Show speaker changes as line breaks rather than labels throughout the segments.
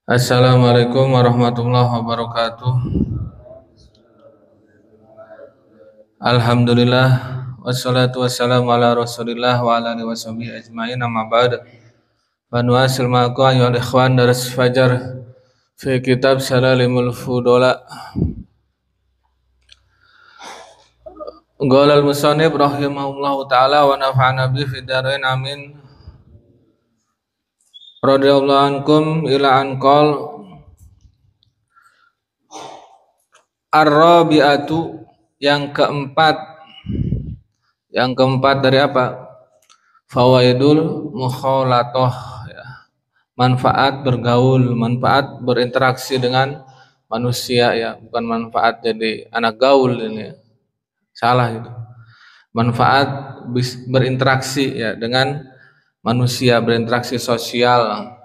Assalamualaikum warahmatullahi wabarakatuh. Alhamdulillah wassalatu wassalamu ala Rasulillah wa ala alihi washabihi ajmain amma ba'd. Wa nuwasil ma'akum ayyuhal ikhwan daras fajar fi kitab Salalimul Fudola. Qala al-musannif rahimahullahu taala wa nafa'ana bi fid dharain amin. Radhiyallahu ankum ila anqal ar-rabi'atu yang keempat dari apa? Fawaidul mukhalatoh ya. Manfaat bergaul, manfaat berinteraksi dengan manusia ya, bukan manfaat jadi anak gaul ini ya. Salah itu. Manfaat berinteraksi ya dengan manusia, berinteraksi sosial.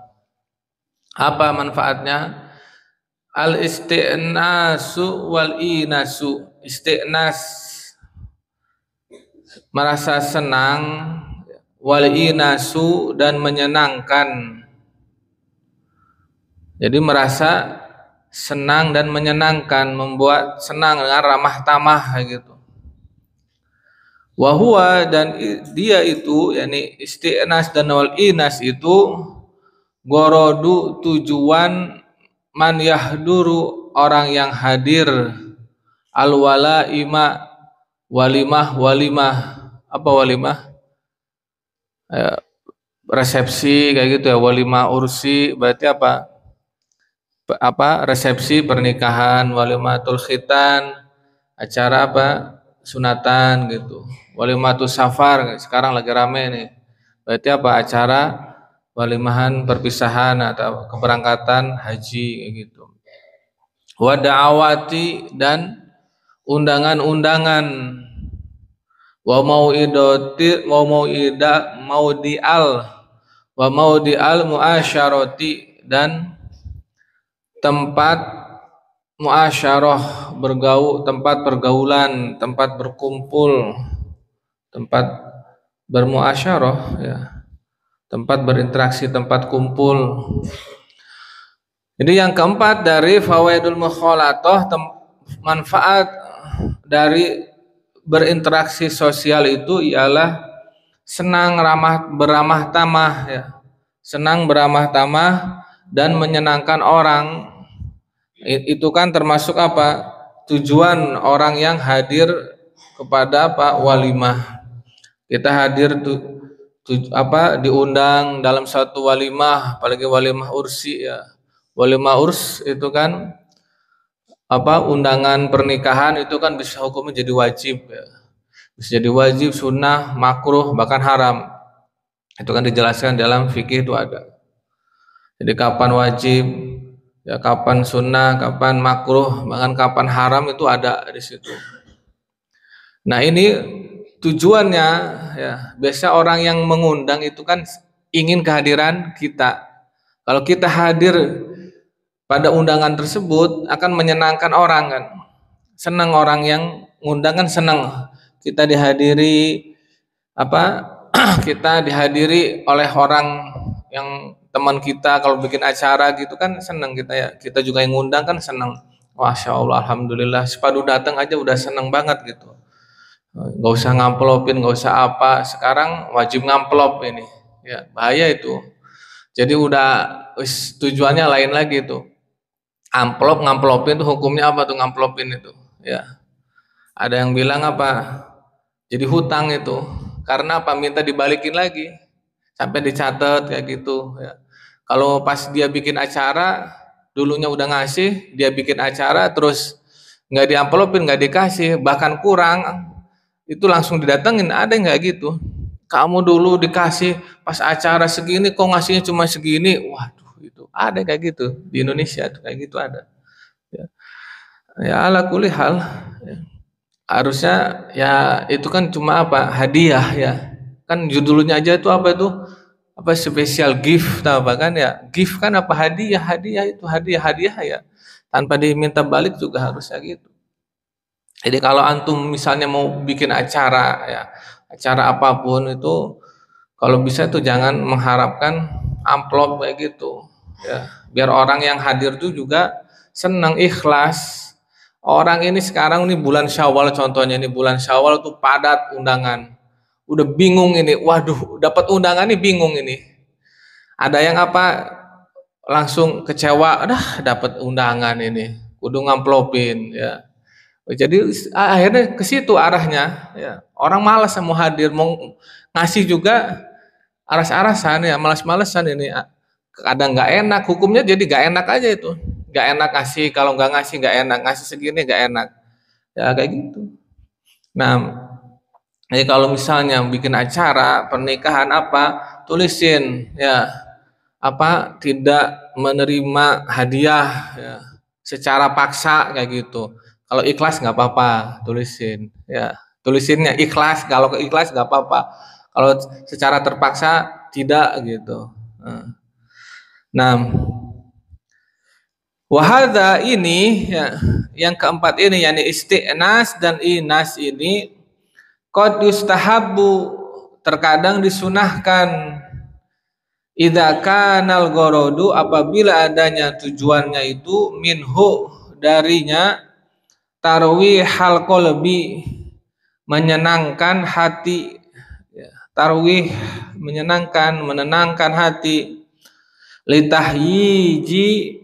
Apa manfaatnya? Al isti'nasu wal inasu. Isti'nas merasa senang, wal inasu dan menyenangkan. Jadi merasa senang dan menyenangkan, membuat senang dengan ramah tamah gitu. Wahwa dan dia itu, yakni isti'nas dan wal inas itu gorodu tujuan man yahduru orang yang hadir al walaima walimah apa walimah resepsi kayak gitu ya, walimah ursi berarti apa resepsi pernikahan, walimatul khitan acara apa sunatan gitu, walimatul safar sekarang lagi rame nih berarti apa acara walimahan perpisahan atau keberangkatan haji kayak gitu. Wa da'awati dan undangan-undangan, wa maudial muasyarati dan tempat muasyarah bergaul, tempat pergaulan, tempat berkumpul, tempat bermuasyarah ya, tempat berinteraksi, tempat kumpul. Jadi yang keempat dari fawaidul mukhalatoh, manfaat dari berinteraksi sosial itu ialah senang beramah tamah ya, senang beramah tamah dan menyenangkan orang. Itu kan termasuk apa? Tujuan orang yang hadir kepada apa walimah. Kita hadir diundang dalam satu walimah, apalagi walimah ursi ya. Walimah urs itu kan apa undangan pernikahan itu kan bisa hukumnya jadi wajib ya. Bisa jadi wajib, sunnah, makruh, bahkan haram. Itu kan dijelaskan dalam fikih itu ada. Jadi kapan wajib, ya kapan sunnah, kapan makruh, bahkan kapan haram itu ada di situ. Nah ini tujuannya ya, biasa orang yang mengundang itu kan ingin kehadiran kita. Kalau kita hadir pada undangan tersebut akan menyenangkan orang kan, senang orang yang ngundang kan senang kita dihadiri kita dihadiri oleh orang yang teman kita, kalau bikin acara gitu kan senang kita ya, kita juga yang ngundang kan senang. Masya Allah, alhamdulillah sepadu datang aja udah senang banget gitu, nggak usah ngamplopin, nggak usah apa, sekarang wajib ngamplop ini ya, bahaya itu. Jadi udah tujuannya lain lagi tuh. Ngamplopin itu hukumnya apa tuh ngamplopin itu ya, ada yang bilang apa jadi hutang itu, karena apa minta dibalikin lagi sampai dicatat kayak gitu ya. Kalau pas dia bikin acara dulunya udah ngasih, dia bikin acara terus nggak diamplopin, nggak dikasih, bahkan kurang, itu langsung didatengin. Ada nggak gitu, kamu dulu dikasih pas acara segini kok ngasihnya cuma segini, waduh itu ada kayak gitu di Indonesia tuh, kayak gitu ada ya, ya ala kulli hal ya. Harusnya ya itu kan cuma apa hadiah ya, kan judulnya aja itu apa itu apa spesial gift apa kan ya, gift kan apa hadiah, hadiah itu hadiah ya, tanpa diminta balik juga harusnya gitu. Jadi kalau antum misalnya mau bikin acara ya, acara apapun itu kalau bisa tuh jangan mengharapkan amplop kayak gitu ya. Biar orang yang hadir tuh juga senang, ikhlas. Orang ini sekarang nih bulan Syawal, contohnya ini bulan Syawal tuh padat undangan. Udah bingung ini, waduh dapat undangan nih bingung ini. Ada yang apa langsung kecewa, dapat undangan ini, kudu ngamplopin ya. Jadi akhirnya ke situ arahnya ya. Orang malas mau hadir, mau ngasih juga aras-arasan ya, malas-malesan ini. Kadang nggak enak, hukumnya jadi nggak enak aja itu. Nggak enak ngasih, kalau nggak ngasih nggak enak, ngasih segini nggak enak. Ya kayak gitu. Nah, jadi kalau misalnya bikin acara pernikahan apa, tulisin ya apa tidak menerima hadiah ya, secara paksa kayak gitu. Kalau ikhlas nggak apa-apa, tulisin ya. Tulisinnya ikhlas, kalau ikhlas nggak apa-apa. Kalau secara terpaksa tidak gitu. Nah, wahada ini ya, yang keempat ini yakni isti'nas dan inas ini qad yustahabbu, terkadang disunahkan, idza kanal gorodu, apabila adanya tujuannya itu minhu darinya, tarwihal qalbi, menyenangkan hati ya, tarwih menyenangkan, menenangkan hati, litahyiji,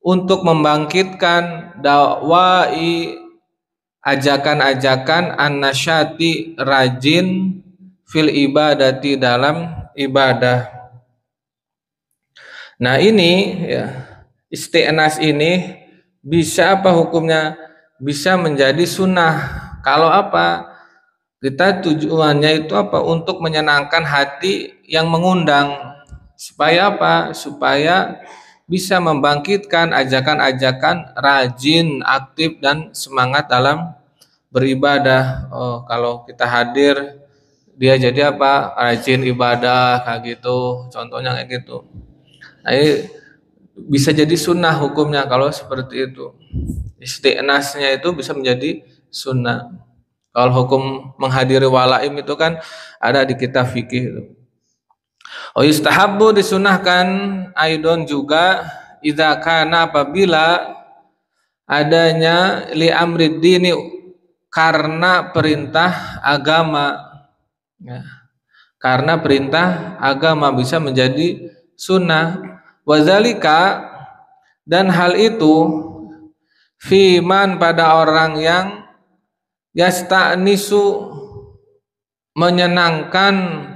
untuk membangkitkan, dawai, ajakan-ajakan, an-nasyati, rajin, fil ibadati, dalam ibadah. Nah ini ya, isti'nas ini bisa apa hukumnya? Bisa menjadi sunnah. Kalau apa? Kita tujuannya itu apa? Untuk menyenangkan hati yang mengundang. Supaya apa? Supaya bisa membangkitkan ajakan-ajakan rajin, aktif dan semangat dalam beribadah. Oh, kalau kita hadir, dia jadi apa? Rajin ibadah kayak gitu. Contohnya kayak gitu. Nah, ini bisa jadi sunnah hukumnya kalau seperti itu. Isti'nasnya itu bisa menjadi sunnah. Kalau hukum menghadiri walaim itu kan ada di kitab fikih. Oh, yustahabbu, disunahkan, aidon juga, idza kana, apabila adanya li amrid dini, karena perintah agama ya. Karena perintah agama bisa menjadi sunnah. Wazalika, dan hal itu, fiman, pada orang yang yasta'nisu, menyenangkan,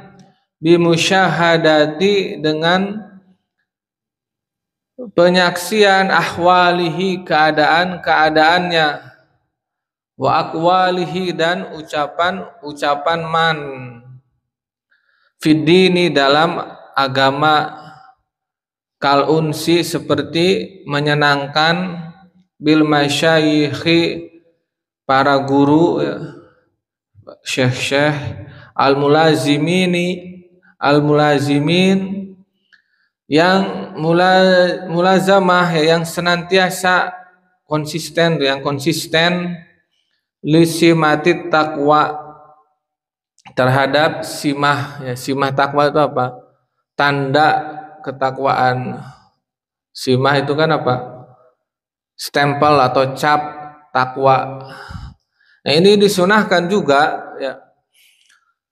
bimusyahadati, dengan penyaksian, ahwalihi, keadaan-keadaannya, wa aqwalihi, dan ucapan-ucapan man, fiddini, dalam agama, kal unsi, seperti menyenangkan, bil masyayikhi, para guru ya, syekh-syekh, al mulazimin, yang mulazamah ya, yang senantiasa konsisten, yang konsisten, lisimatit takwa, terhadap simah ya. Simah takwa itu apa? Tanda ketakwaan. Simah itu kan apa? Stempel atau cap takwa. Nah, ini disunahkan juga ya,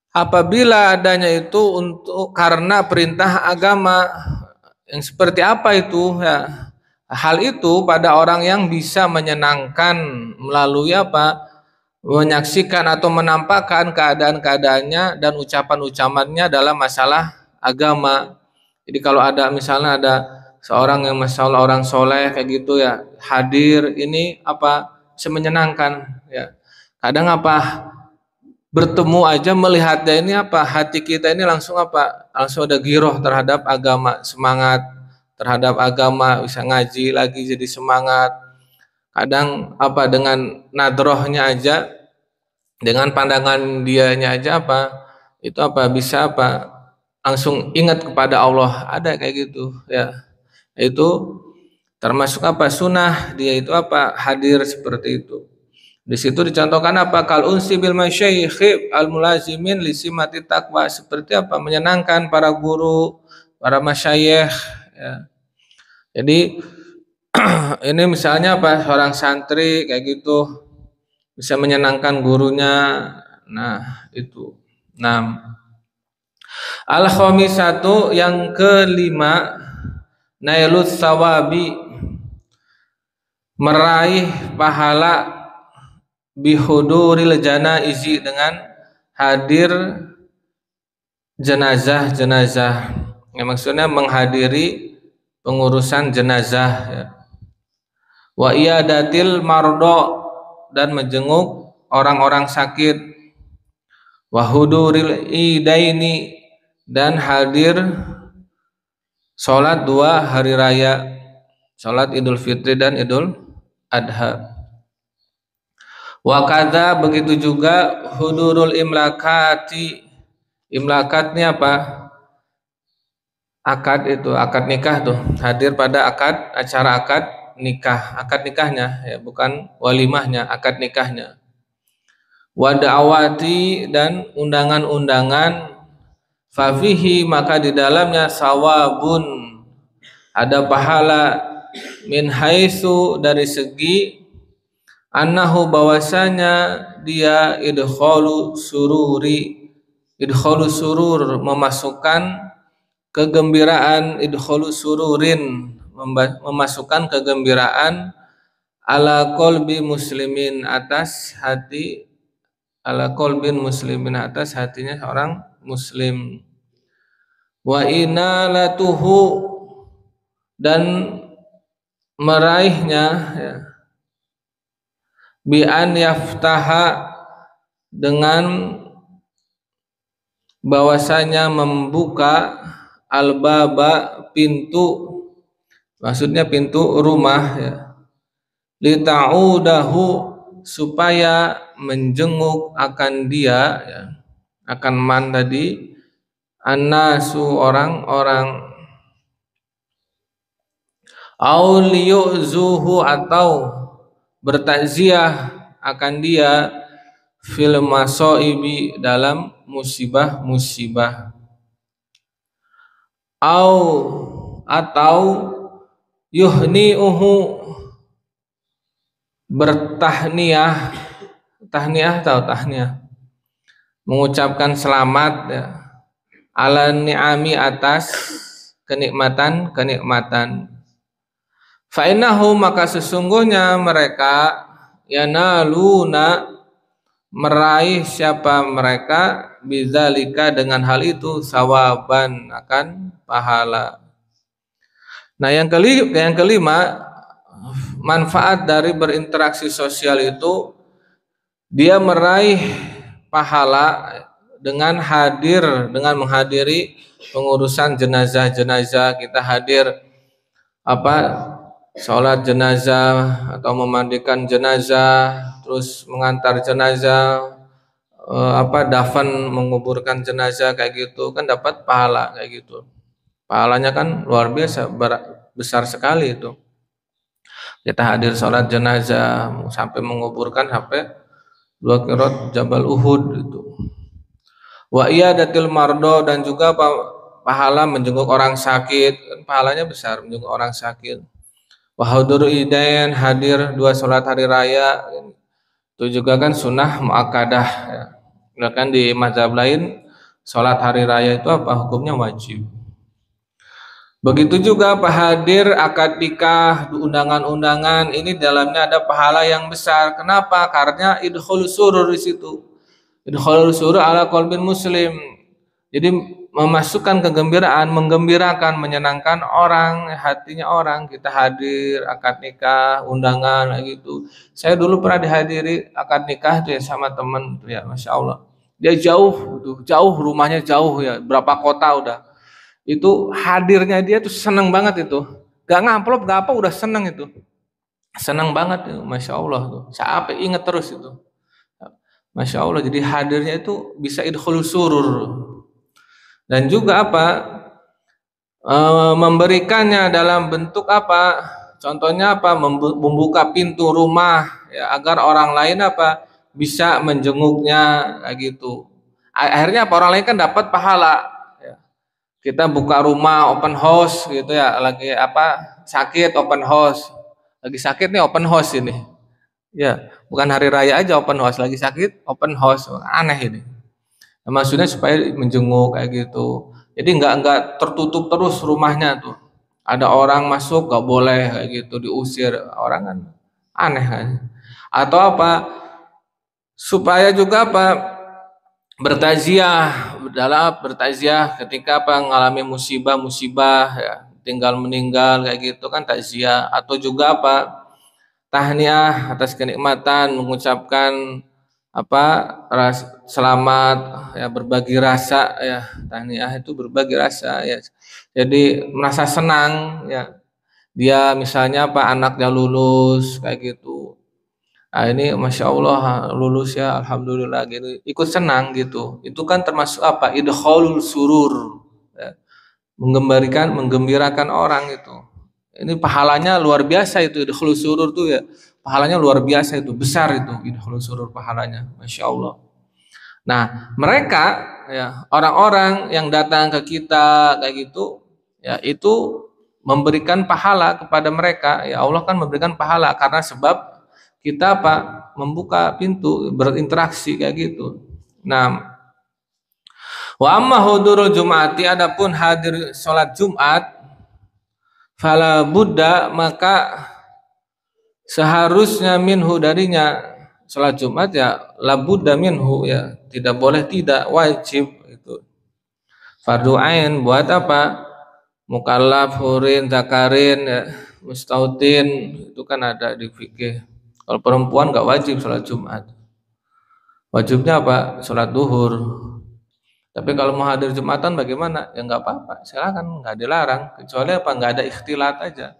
apabila adanya itu untuk karena perintah agama. Yang seperti apa itu ya? Hal itu pada orang yang bisa menyenangkan melalui apa? Menyaksikan atau menampakkan keadaan-keadaannya dan ucapan-ucapannya dalam masalah agama. Jadi kalau ada misalnya ada seorang yang masalah orang soleh kayak gitu ya, hadir, ini apa? Semenyenangkan ya. Kadang apa? Bertemu aja melihatnya ini apa? Hati kita ini langsung apa? Langsung ada giroh terhadap agama, semangat terhadap agama, bisa ngaji lagi jadi semangat. Kadang apa, dengan nadrohnya aja, dengan pandangan dianya aja apa, itu apa bisa apa, langsung ingat kepada Allah, ada kayak gitu ya. Itu termasuk apa? Sunnah dia itu apa? Hadir seperti itu. Di situ dicontohkan apa? Kal unsi bil masyayikh al mulazimin li simati taqwa, seperti apa? Menyenangkan para guru, para masyayikh ya. Jadi ini misalnya apa, seorang santri kayak gitu bisa menyenangkan gurunya. Nah, itu. Nah, al-khamisatu yang kelima, nailus sawabi, meraih pahala bihuduril janaizi, dengan hadir jenazah-jenazah. Ya, maksudnya menghadiri pengurusan jenazah ya. Wa iyadatil mardo, dan menjenguk orang-orang sakit. Wa huduril idaini, dan hadir sholat dua hari raya, sholat Idul Fitri dan Idul Adha. Wa kadza, begitu juga hudurul imlakati. Imlakatnya apa? Akad, itu akad nikah tuh, hadir pada akad, acara akad nikah, akad nikahnya ya, bukan walimahnya, akad nikahnya. Wa da'awati, dan undangan-undangan. Fafihi, maka di dalamnya sawabun, ada pahala. Min haitsu, dari segi annahu, bahwasanya dia idkhalu surur, memasukkan kegembiraan, idkhalu sururin, memasukkan kegembiraan, ala qalbi muslimin, atas hati, ala qalbin muslimin, atas hatinya seorang muslim. Wa inalatuhu, dan meraihnya ya, bi an yaftaha, dengan bahwasanya membuka, al-baba, pintu, maksudnya pintu rumah ya, li ta'udahu, supaya menjenguk akan dia ya, akan man tadi, annasu, orang-orang, au liyuzuhu, atau bertakziah akan dia, fil masaibi, dalam musibah-musibah, atau yuhniuhu, bertahniah, mengucapkan selamat ya, ala ni'ami, atas kenikmatan. Fa innahu, maka sesungguhnya mereka, yanaluna, meraih siapa mereka, bidzalika, dengan hal itu, sawaban, akan pahala. Nah, yang kelima, manfaat dari berinteraksi sosial itu, dia meraih pahala dengan menghadiri pengurusan jenazah-jenazah. Kita hadir apa, sholat jenazah atau memandikan jenazah, terus mengantar jenazah, dafan, menguburkan jenazah, kayak gitu kan dapat pahala kayak gitu. Pahalanya kan luar biasa, besar sekali itu. Kita hadir sholat jenazah sampai menguburkan, sampai 2 kirot Jabal Uhud itu. Wa iyadatil mardo, dan juga pahala menjenguk orang sakit, pahalanya besar menjenguk orang sakit. Wa hudur idain, hadir 2 sholat hari raya, itu juga kan sunnah muakkadah ya. Bahkan di mazhab lain sholat hari raya itu hukumnya wajib. Begitu juga hadir akad nikah, undangan-undangan, ini dalamnya ada pahala yang besar. Kenapa? Karena idkhul surur di situ. Idkhul surur ala qalbin muslim. Jadi memasukkan kegembiraan, menggembirakan, menyenangkan orang, hatinya orang. Kita hadir akad nikah, undangan kayak gitu. Saya dulu pernah dihadiri akad nikah tuh ya, sama teman tuh ya, Masya Allah. Dia jauh rumahnya jauh ya, berapa kota udah. Itu hadirnya dia tuh seneng banget itu, gak ngamplop gak apa, udah seneng itu, seneng banget itu, Masya Allah tuh, sampai inget terus itu, Masya Allah. Jadi hadirnya itu bisa idkhul surur, dan juga memberikannya dalam bentuk contohnya membuka pintu rumah ya, agar orang lain bisa menjenguknya kayak gitu. Akhirnya orang lain kan dapat pahala. Kita buka rumah open house gitu ya, lagi apa sakit open house, lagi sakit nih open house ini. Ya, bukan hari raya aja open house, lagi sakit open house, aneh ini. Nah, maksudnya supaya menjenguk kayak gitu. Jadi nggak tertutup terus rumahnya tuh. Ada orang masuk nggak boleh kayak gitu, diusir orang kan aneh kan. Atau apa? Supaya juga apa? Bertaziah, dalam bertaziah ketika apa mengalami musibah-musibah ya, tinggal meninggal kayak gitu kan takziah, atau juga apa? Tahniah atas kenikmatan, mengucapkan apa selamat ya, berbagi rasa ya, tahniah itu berbagi rasa ya, jadi merasa senang ya, dia misalnya apa anaknya lulus kayak gitu, nah ini masya Allah lulus ya alhamdulillah gitu, ikut senang gitu, itu kan termasuk apa idkhalul surur ya, menggembirakan orang itu. Ini pahalanya luar biasa itu idkhulus surur tuh ya. Pahalanya luar biasa itu, besar itu idkhulus surur pahalanya. Masya Allah. Nah, mereka ya orang-orang yang datang ke kita kayak gitu ya itu memberikan pahala kepada mereka. Ya Allah kan memberikan pahala karena sebab kita apa? Membuka pintu berinteraksi kayak gitu. Nah, wa amma hudurul jum'ati adapun hadir sholat Jumat fala buddha maka seharusnya minhu darinya, sholat Jumat ya la buddha minhu ya tidak boleh tidak wajib itu fardu ain buat apa mukallaf hurin zakarin ya, mustautin itu kan ada di fikih. Kalau perempuan nggak wajib sholat Jumat, wajibnya apa sholat duhur. Tapi kalau mau hadir Jumatan bagaimana ya nggak apa-apa, silakan, nggak dilarang kecuali apa nggak ada ikhtilat aja,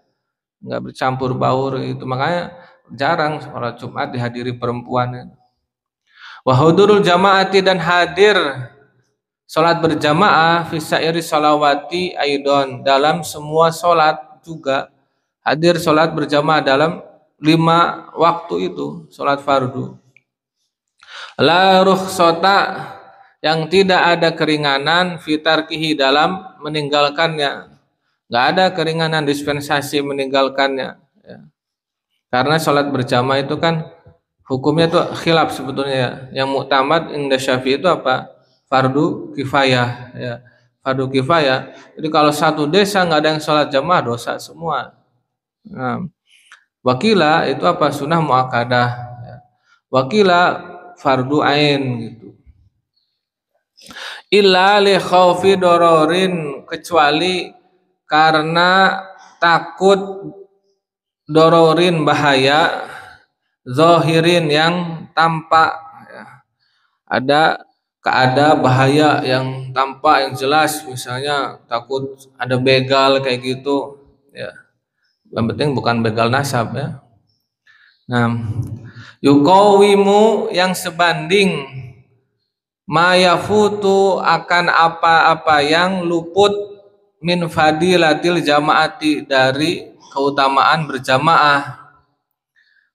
nggak bercampur baur itu, makanya jarang sholat Jumat dihadiri perempuan. Wa hudurul jamaati dan hadir sholat berjamaah fi sairi sholawati aidon dalam semua sholat juga, hadir sholat berjamaah dalam 5 waktu itu sholat fardu. La rukhsata yang tidak ada keringanan fitarkihi dalam meninggalkannya, nggak ada keringanan dispensasi meninggalkannya ya. Karena sholat berjamaah itu kan hukumnya itu khilaf sebetulnya ya. Yang muktamad inda Syafi'i itu apa? Fardu kifayah ya. Fardu kifayah. Jadi kalau satu desa nggak ada yang sholat jamaah dosa semua. Nah, wakila itu apa? Sunnah muakkadah ya. Wakila fardu ain gitu. Illa li khaufi dororin kecuali karena takut dororin bahaya zahirin yang tampak ya. Ada bahaya yang tampak yang jelas, misalnya takut ada begal kayak gitu ya, yang penting bukan begal nasab ya. Nah, yukawimu yang sebanding mayafutu akan apa-apa yang luput min fadilatil jamaati dari keutamaan berjamaah,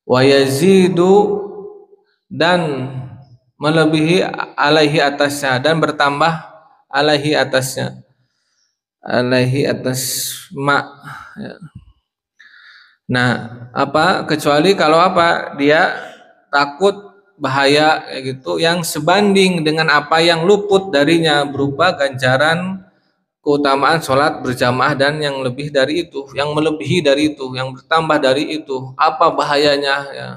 wa yazidu dan melebihi alaihi atasnya dan bertambah alaihi atasnya, alaihi atas ya. Nah, apa kecuali kalau apa dia takut bahaya kayak gitu yang sebanding dengan apa yang luput darinya berupa ganjaran keutamaan sholat berjamaah dan yang lebih dari itu, yang melebihi dari itu, yang bertambah dari itu, apa bahayanya ya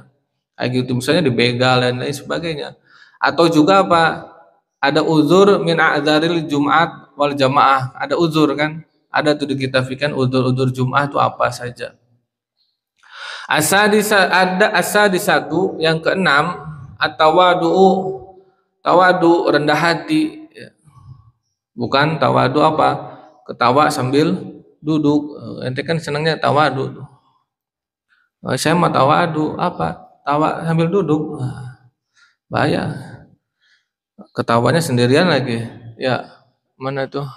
kayak gitu, misalnya dibegal dan lain sebagainya. Atau juga apa ada uzur min a'dzaril Jumat wal jamaah, ada uzur kan, ada tuh di kitab fikih uzur Jumat itu apa saja. Ada asadisatu yang keenam at-tawadu, tawadu rendah hati ya. Bukan tawadu apa ketawa sambil duduk, ente kan senangnya tawadu. Saya mau tawadu apa tawa sambil duduk, bahaya, ketawanya sendirian lagi ya, mana tuh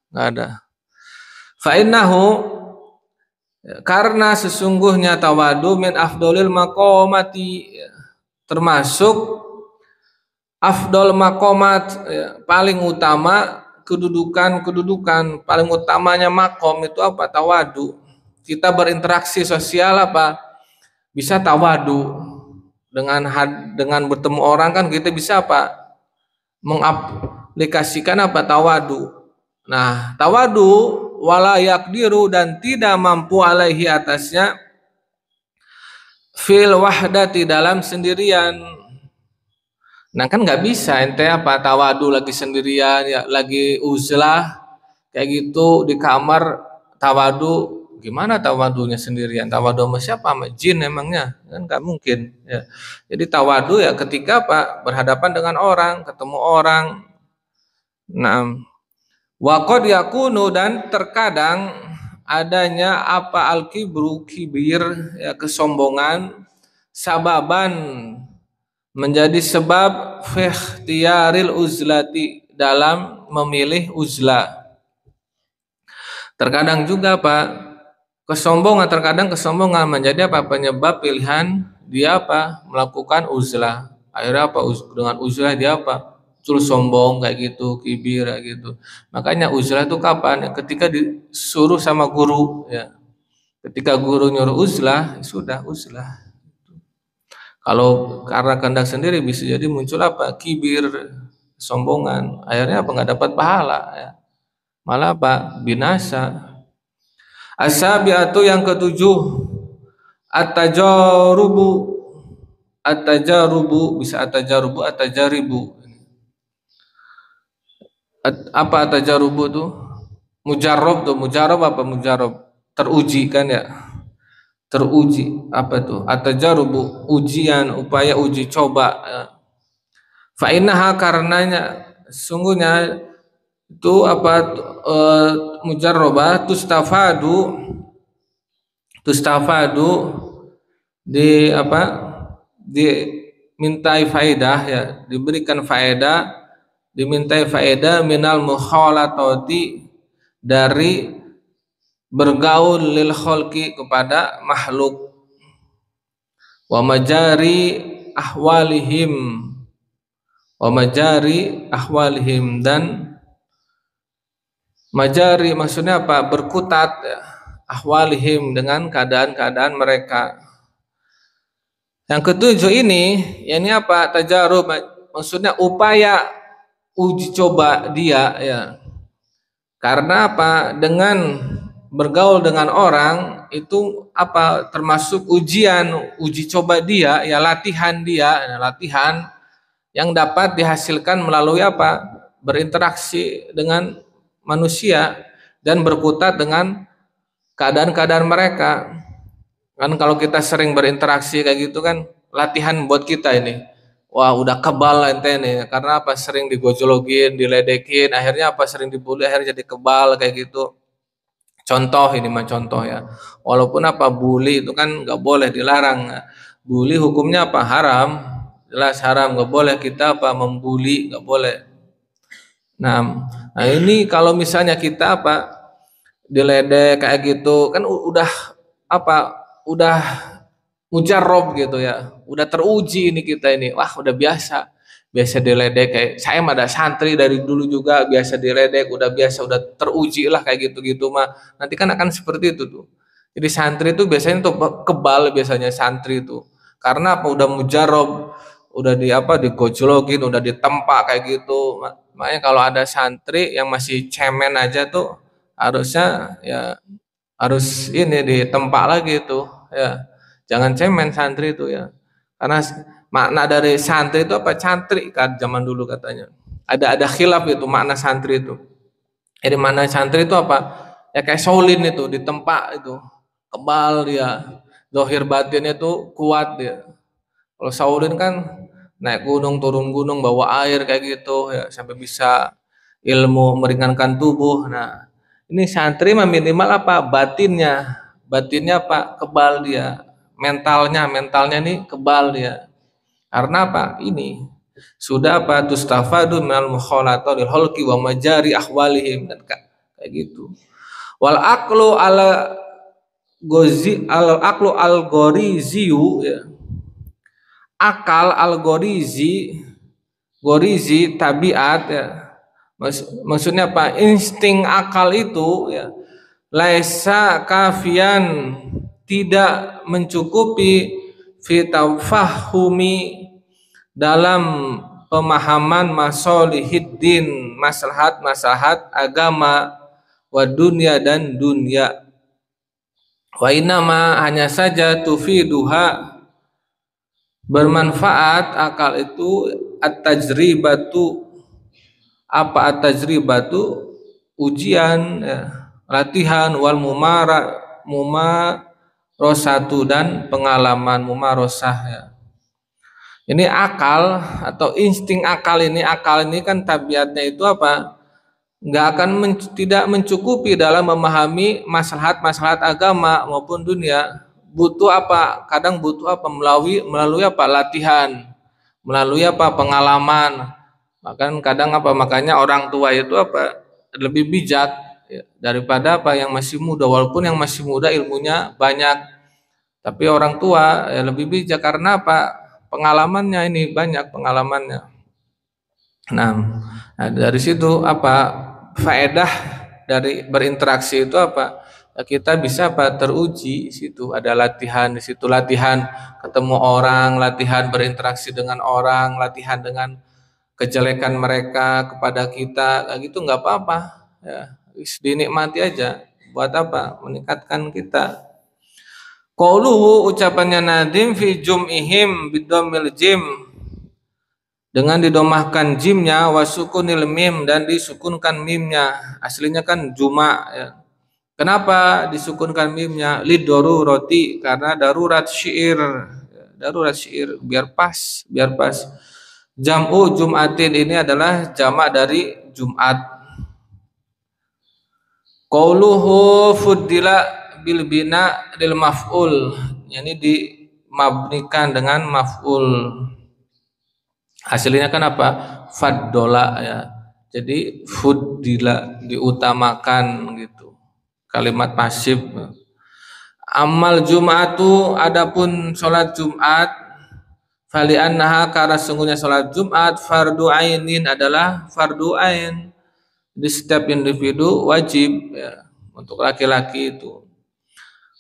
nggak ada. Fa'innahu karena sesungguhnya tawadu min afdolil maqamati termasuk afdol maqamat ya, paling utama kedudukan paling utamanya makom itu apa? Tawadu. Kita berinteraksi sosial apa? Bisa tawadu. Dengan bertemu orang kan kita bisa apa? Mengaplikasikan apa? Tawadu. Nah, tawadu wala yakdiru dan tidak mampu alaihi atasnya fil wahdati dalam sendirian. Nah kan nggak bisa ente apa tawadu lagi sendirian ya lagi uzlah kayak gitu di kamar tawadu, gimana tawadunya sendirian? Tawadu sama siapa? Sama jin emangnya? Kan nggak mungkin ya. Jadi tawadu ya ketika apa berhadapan dengan orang, ketemu orang. Nah, waqad yakunu dan terkadang adanya apa al-kibru kibir ya kesombongan sababan menjadi sebab fikhtiyaril uzlati dalam memilih uzlah. Terkadang juga Pak terkadang kesombongan menjadi apa penyebab pilihan dia apa melakukan uzlah. Akhirnya apa dengan uzlah dia apa muncul sombong kayak gitu, kibir kayak gitu. Makanya uzlah itu kapan? Ketika disuruh sama guru ya. Ketika guru nyuruh uzlah, sudah uzlah. Kalau karena kehendak sendiri bisa jadi muncul apa? Kibir, sombongan. Akhirnya apa? Nggak dapat pahala ya. Malah apa? Binasa. As-sabi'atu yang ketujuh, at-tajarubu. At-tajarubu bisa at-tajarubu, at-tajaribu. Apa at-tajarubu tuh? Mujarrab tuh, mujarrab apa mujarrab? Teruji kan ya? Teruji apa tuh? At-tajarubu ujian, upaya uji coba. Fa innaha karenanya sungguhnya itu apa mujarrabah tustafadu di apa dimintai faedah ya diberikan faedah dimintai faedah minal mukhalatati dari bergaul lil khalqi kepada makhluk wa majari ahwalihim dan majari maksudnya apa berkutat ya, ahwalihim dengan keadaan-keadaan mereka. Yang ketujuh ini apa tajarub maksudnya upaya uji coba dia ya. Karena apa dengan bergaul dengan orang itu apa termasuk uji coba dia ya latihan yang dapat dihasilkan melalui apa berinteraksi dengan manusia dan berkutat dengan keadaan-keadaan mereka. Kan kalau kita sering berinteraksi kayak gitu kan latihan buat kita ini. Wah udah kebal ente nih karena apa sering digojologin, diledekin, akhirnya apa sering dibully akhirnya jadi kebal kayak gitu. Contoh ini mah contoh ya. Walaupun apa bully itu kan nggak boleh dilarang. Bully hukumnya apa haram, jelas haram nggak boleh kita apa membuli nggak boleh. Nah ini kalau misalnya kita apa diledek kayak gitu kan udah mujarrob gitu ya, udah teruji ini kita ini, wah udah biasa diledek kayak saya mah ada santri dari dulu juga biasa diledek, udah teruji lah kayak gitu-gitu mah, nanti kan akan seperti itu tuh. Jadi santri itu biasanya tuh kebal biasanya santri itu, karena apa udah mujarrob, udah digojlogin, udah ditempa kayak gitu. Makanya kalau ada santri yang masih cemen aja tuh harusnya ya harus ini ditempa lagi tuh ya. Jangan cemen santri itu ya. Karena makna dari santri itu apa? Cantrik kan zaman dulu katanya. Ada khilaf itu makna santri itu. Jadi makna santri itu apa? Ya kayak Shaolin itu ditempa itu. Kebal dia. Zahir batinnya itu kuat dia. Kalau Shaolin kan naik gunung, turun gunung, bawa air kayak gitu ya sampai bisa ilmu meringankan tubuh. Nah, ini santri minimal apa? Batinnya apa? Kebal dia. Mentalnya nih kebal dia. Karena apa? Ini sudah apa tustafadu minal mukhalatati halqi wa majari ahwalihim dan kayak gitu. Wal aqlu al goriziyu ya. Akal al gorizi tabiat ya. Maksudnya apa? Insting akal itu ya laisa kafian, tidak mencukupi fi tafahumi, dalam pemahaman masolihiddin, maslahat agama, wa dunia dan dunia. Wa inama, hanya saja tufiduha, bermanfaat akal itu at-tajribatu. Apa at-tajribatu? Ujian ya, latihan, wal mumarosatu, dan pengalaman, mumarosah ya. Ini akal atau insting akal ini kan tabiatnya itu apa? Nggak akan tidak mencukupi dalam memahami maslahat agama maupun dunia. Butuh apa? Kadang butuh apa? Melalui apa? Latihan, melalui apa? Pengalaman. Bahkan kadang apa? Makanya orang tua itu apa? Lebih bijak ya, daripada apa yang masih muda. Walaupun yang masih muda ilmunya banyak, tapi orang tua ya lebih bijak karena apa? Pengalamannya ini banyak pengalamannya. Nah, dari situ apa? Faedah dari berinteraksi itu apa? Kita bisa apa? Teruji. Di situ ada latihan, di situ latihan ketemu orang, latihan berinteraksi dengan orang, latihan dengan kejelekan mereka kepada kita, kayak gitu nggak apa-apa ya, dinikmati aja. Buat apa? Meningkatkan kita. Qauluhu, ucapannya Nadim, fi jum'ihim bidomil jim, dengan didomahkan jimnya, wasukunil mim, dan disukunkan mimnya. Aslinya kan juma ya. Kenapa disukunkan mimnya? Lidoruroti, karena darurat syair. Darurat syair, biar pas. Jam'u jum'atin, ini adalah jamak dari Jumat. Qauluhu fuddila bil bina lil maf'ul, ini dimabnikan dengan maf'ul. Hasilnya kan apa? Faddola ya. Jadi fuddila, diutamakan gitu. Kalimat pasif. Amal Jum'atu, adapun sholat Jumat, fali annaha, karena sungguhnya sholat Jumat fardu ainin, adalah fardu ain di setiap individu, wajib ya, untuk laki-laki itu.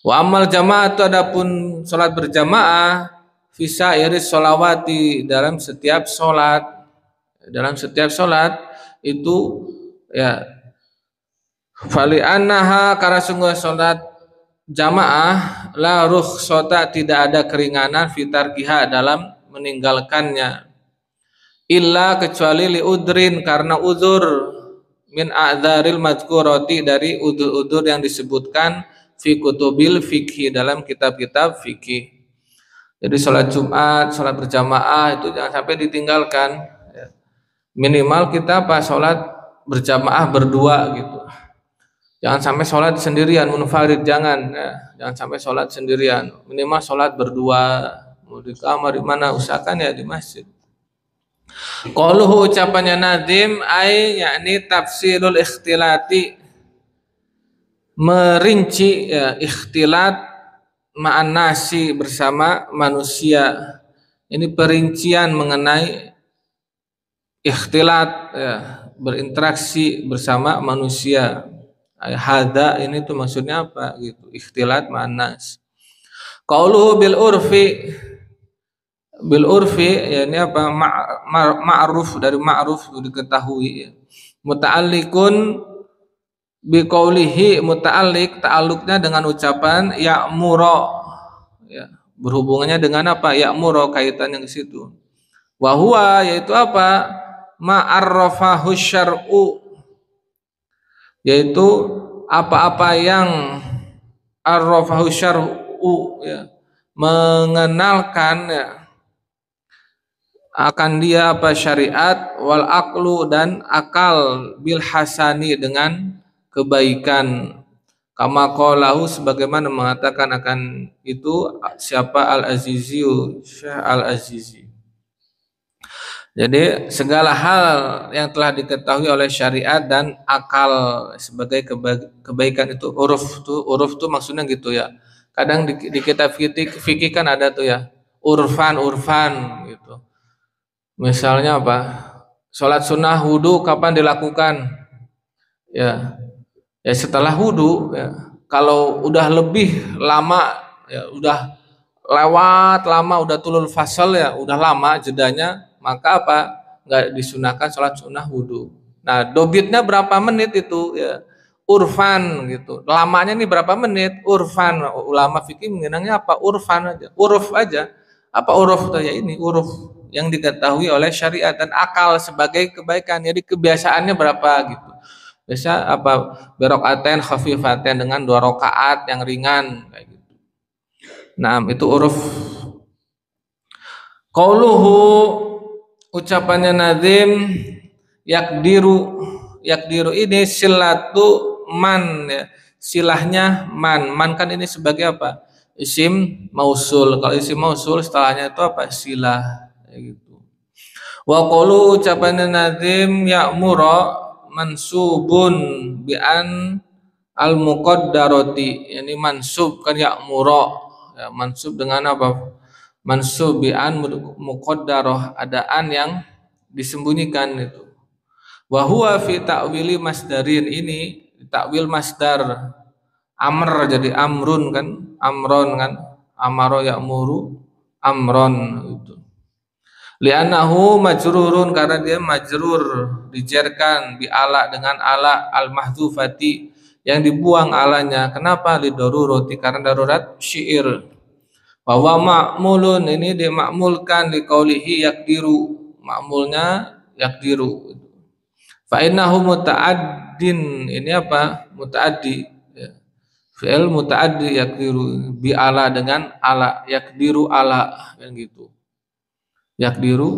Wa amal jamaah, adapun sholat berjamaah, fisa iris sholawati, dalam setiap sholat itu ya, fali annaha, karena sungguh sholat jamaah, la rukhsata, tidak ada keringanan, fitarkiha, dalam meninggalkannya, illa, kecuali li udrin, karena uzur, min a'dzaril madhkurati, dari udzur-udzur yang disebutkan fi kutubil fikih, dalam kitab-kitab fikih. Jadi sholat Jumat, sholat berjamaah itu jangan sampai ditinggalkan. Minimal kita pas sholat berjamaah berdua gitu. Jangan sampai sholat sendirian, munfarid, jangan sampai sholat sendirian. Minimal sholat berdua, mau di kamar di mana, usahakan ya di masjid. Qauluhu, ucapannya Nadim, ay yakni tafsirul ikhtilati, merinci ya, ikhtilat ma'an nasi, bersama manusia. Ini perincian mengenai ikhtilat ya, berinteraksi bersama manusia. Hada ini tuh maksudnya apa gitu, ikhtilat ma'an nas. Qauluhu bil urfi, ya ini apa? Ma'ruf, dari ma'ruf itu diketahui. Muta'alliqun biqaulihi, muta'alliq, ta'alluqnya dengan ucapan ya'muru ya, berhubungannya dengan apa? Ya'muru, kaitannya ke situ. Wa huwa, yaitu apa? Ma'arrafahu syar'u, yaitu apa-apa yang arrafahu syar'u ya, mengenalkan ya, akan dia apa? Syariat, wal aqlu, dan akal, bil hasani, dengan kebaikan. Kama qalahu, sebagaimana mengatakan akan itu siapa? Al-Azizi, Syekh Al-Azizi. Jadi segala hal yang telah diketahui oleh syariat dan akal sebagai kebaikan itu, uruf tuh maksudnya gitu ya. Kadang di kitab fikih kan ada tuh ya, urfan gitu. Misalnya apa? Sholat sunnah wudu kapan dilakukan? Ya, ya setelah wudu. Ya. Kalau udah lebih lama, ya udah lewat lama, udah tulul fasal ya, udah lama jedanya, maka apa? Nggak disunahkan sholat sunnah wudu. Nah, dobitnya berapa menit itu? Ya, urfan gitu. Lamanya nih berapa menit? Urfan. Ulama fikih mengenangnya apa? Urfan aja. Uruf aja. Apa uruf itu ya ini? Uruf yang diketahui oleh syariat dan akal sebagai kebaikan. Jadi kebiasaannya berapa gitu. Biasa apa berokaten khafifaten dengan 2 rakaat yang ringan kayak gitu. Nah, itu uruf. Qauluhu ucapannya Nazim yakdiru. Yakdiru ini silatu man ya. Silahnya man. Man kan ini sebagai apa? Isim mausul. Kalau isim mausul setelahnya itu apa? Silah kayak gitu. Wa qaulu ucapannya Nazim ya'muru mansubun bi an al muqaddarati. Ini mansub kan ya'muru. Ya, mansub dengan apa? Mansub bi an muqaddarah, adaan yang disembunyikan itu. Wa huwa fi ta'wili masdarin, ini takwil masdar amr jadi amrun kan, amron kan, amaro ya'muru amron itu. Li'annahu majrurun, karena dia majrur, dijerkan bi ala dengan ala al mahdzufati yang dibuang alanya. Kenapa? Lidoruroti, karena darurat syair. Bahwa ma'mulun ini dimakmulkan di qaulihi yakdiru, makmulnya yakdiru. Fa innahu muta'addin, ini apa? Muta'addi ya. Fi'il muta'addi yakdiru bi ala dengan ala, yakdiru ala kan gitu. Yakdiru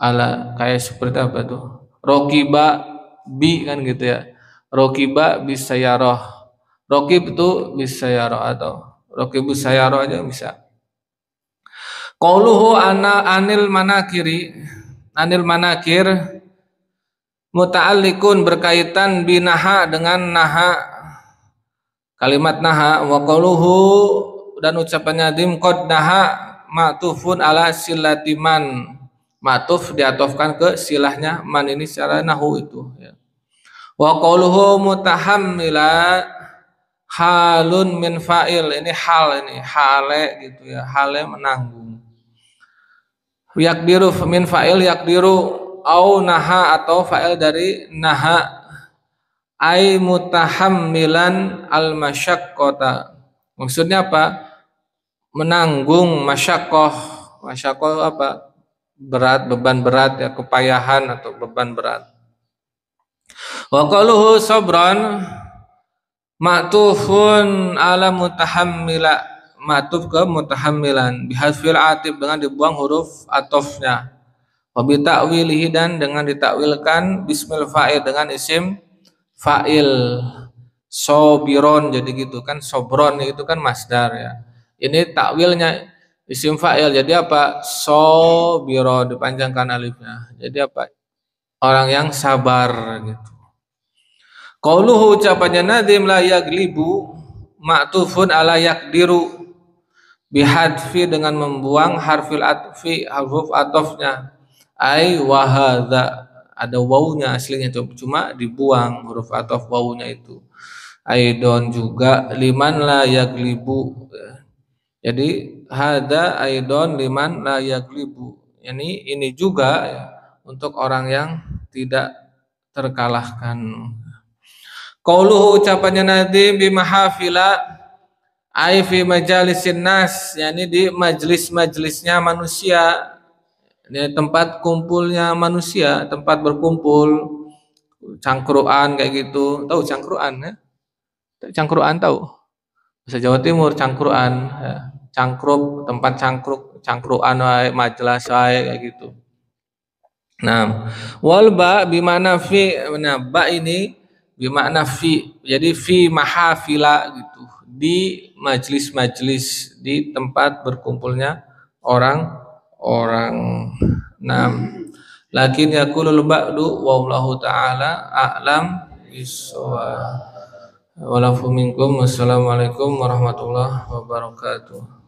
ala kayak seperti apa tuh? Rokiba bi kan gitu ya. Rokiba bisayarah. Rokib itu bisayarah atau rokibu sayarah aja bisa. Qauluhu ana anil manakiri, anil manakir muta'alliqun berkaitan binaha dengan naha, kalimat naha. Wa qauluhu dan ucapannya dim qad naha ma'tufun ala silatiman, ma'tuf diatofkan ke silahnya man, ini secara nahu itu ya. Wa qauluhu mutahammila halun min fa'il, ini hal, ini hale gitu ya, hale menanggung. Yakdiru min fa'il yakdiru au naha atau fa'il dari naha, ai mutahammilan al masyaqqata, maksudnya apa? Menanggung masyakoh. Masyakoh apa? Berat, beban berat ya, kepayahan atau beban berat. Wa qaluhu sabran ma'tufun ala mutahammila, ma'tuf ke mutahammilan bihadfil atib dengan dibuang huruf atofnya. Wa bi ta'wilihi dan dengan ditakwilkan bismil fa'il dengan isim fa'il. Sobiron jadi gitu kan, sobron itu kan masdar ya. Ini takwilnya isim fa'il, jadi apa? Sobiro, dipanjangkan alifnya. Jadi apa? Orang yang sabar gitu. Qauluhu ucapannya Nazim la yaglibu ma'tufun ala yakdiru bihadfi dengan membuang harfil atfi, huruf atofnya. Ai wahadha, ada wawunya aslinya cuma dibuang huruf atof wawunya itu. Aidon juga liman la yaglibu. Jadi hada aidon liman la yaglibu. Ini juga ya, untuk orang yang tidak terkalahkan. Qauluhu ucapannya Nadim bi mahafila ai fi majalisin nas, yakni di majlis-majlisnya manusia. Ini tempat kumpulnya manusia, tempat berkumpul, cangkruan kayak gitu. Tahu cangkruan ya? Cangkruan tahu? Bahasa Jawa Timur cangkruan ya. Cangkruk, tempat cangkruan wae, majelis wae kayak gitu. Nah, wal ba bimana fi, nah ba ini bimana fi, jadi fi mahafila gitu, di majlis-majlis, di tempat berkumpulnya orang-orang. Nah, lakin yaqulul ba'du wallahu ta'ala a'lam bissawab. Walafu minkum. Wassalamualaikum warahmatullahi wabarakatuh.